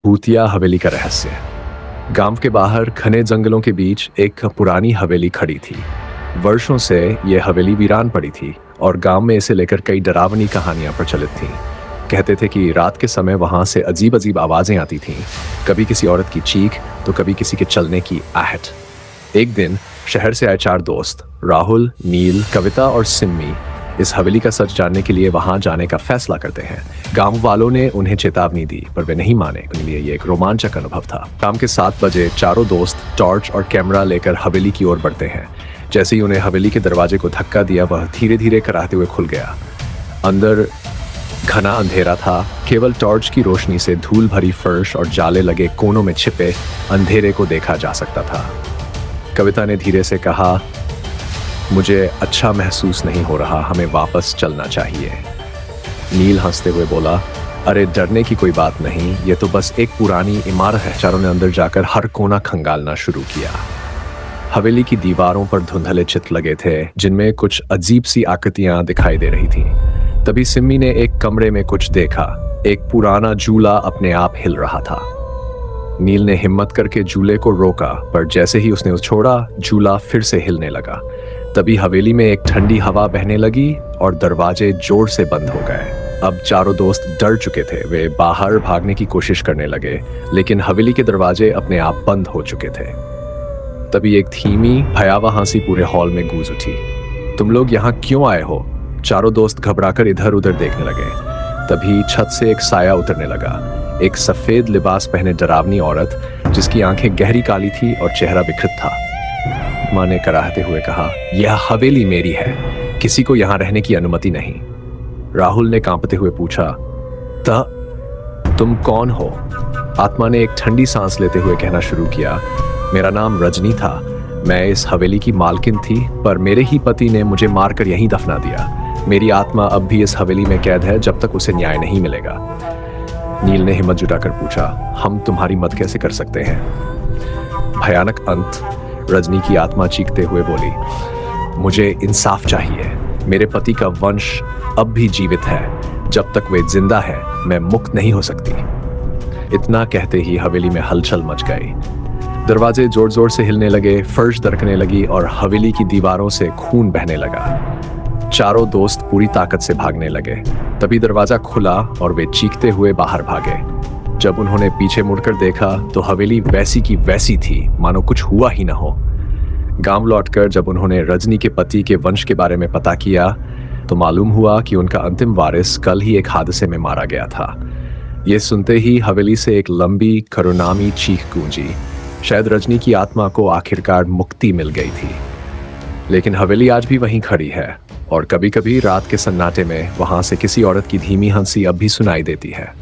भूतिया हवेली का रहस्य। गांव के बाहर घने जंगलों के बीच एक पुरानी हवेली खड़ी थी। वर्षों से यह हवेली वीरान पड़ी थी और गांव में इसे लेकर कई डरावनी कहानियां प्रचलित थीं। कहते थे कि रात के समय वहां से अजीब अजीब आवाजें आती थीं, कभी किसी औरत की चीख तो कभी किसी के चलने की आहट। एक दिन शहर से आए 4 दोस्त राहुल, नील, कविता और सिम्मी इस हवेली का सच जानने के लिए वहां जाने का फैसला करते हैं। गांव वालों ने उन्हें चेतावनी दी पर वे नहीं माने। उनके लिए ये एक रोमांचक अनुभव था। शाम के 7 बजे चारों दोस्त टॉर्च और कैमरा लेकर हवेली की ओर बढ़ते हैं। जैसे ही उन्हें हवेली के दरवाजे को धक्का दिया, वह धीरे धीरे कराहते हुए खुल गया। अंदर घना अंधेरा था। केवल टॉर्च की रोशनी से धूल भरी फर्श और जाले लगे कोनों में छिपे अंधेरे को देखा जा सकता था। कविता ने धीरे से कहा, मुझे अच्छा महसूस नहीं हो रहा, हमें वापस चलना चाहिए। नील हंसते हुए बोला, अरे डरने की कोई बात नहीं, ये तो बस एक पुरानी इमारत है। चारों ने अंदर जाकर हर कोना खंगालना शुरू किया। हवेली की दीवारों पर धुंधले चित्र लगे थे जिनमें कुछ अजीब सी आकृतियां दिखाई दे रही थीं। तभी सिम्मी ने एक कमरे में कुछ देखा। एक पुराना झूला अपने आप हिल रहा था। नील ने हिम्मत करके झूले को रोका, पर जैसे ही उसने छोड़ा, झूला फिर से हिलने लगा। तभी हवेली में एक ठंडी हवा बहने लगी और दरवाजे जोर से बंद हो गए। अब चारों दोस्त डर चुके थे। वे बाहर भागने की कोशिश करने लगे, लेकिन हवेली के दरवाजे अपने आप बंद हो चुके थे। तभी एक धीमी भयावह हंसी पूरे हॉल में गूंज उठी। तुम लोग यहाँ क्यों आए हो? चारों दोस्त घबराकर इधर उधर देखने लगे। तभी छत से एक साया उतरने लगा। एक सफेद लिबास पहने डरावनी औरत, जिसकी आंखें गहरी काली थी और चेहरा विकृत था। माँ ने कराहते हुए कहा, यह हवेली मेरी है, किसी को यहाँ रहने की अनुमति नहीं। राहुल ने कांपते हुए पूछा, तुम कौन हो? आत्मा ने एक ठंडी सांस लेते हुए कहना शुरू किया, मेरा नाम रजनी था। मैं इस हवेली की मालकिन थी, पर मेरे ही पति ने मुझे मारकर यहीं दफना दिया। मेरी आत्मा अब भी इस हवेली में कैद है जब तक उसे न्याय नहीं मिलेगा। नील ने हिम्मत जुटाकर पूछा, हम तुम्हारी मदद कैसे कर सकते हैं? भयानक अंत। रजनी की आत्मा चीखते हुए बोली, मुझे इंसाफ चाहिए। मेरे पति का वंश अब भी जीवित है। जब तक वे जिंदा है, मैं मुक्त नहीं हो सकती। इतना कहते ही हवेली में हलचल मच गई। दरवाजे जोर जोर से हिलने लगे, फर्श दरकने लगी और हवेली की दीवारों से खून बहने लगा। चारों दोस्त पूरी ताकत से भागने लगे। तभी दरवाजा खुला और वे चीखते हुए बाहर भागे। जब उन्होंने पीछे मुड़कर देखा तो हवेली वैसी की वैसी थी, मानो कुछ हुआ ही ना हो। गांव लौटकर जब उन्होंने रजनी के पति के वंश के बारे में पता किया तो मालूम हुआ कि उनका अंतिम वारिस कल ही एक हादसे में मारा गया था। ये सुनते ही हवेली से एक लंबी करुणामी चीख गूंजी। शायद रजनी की आत्मा को आखिरकार मुक्ति मिल गई थी। लेकिन हवेली आज भी वहीं खड़ी है और कभी कभी रात के सन्नाटे में वहां से किसी औरत की धीमी हंसी अब भी सुनाई देती है।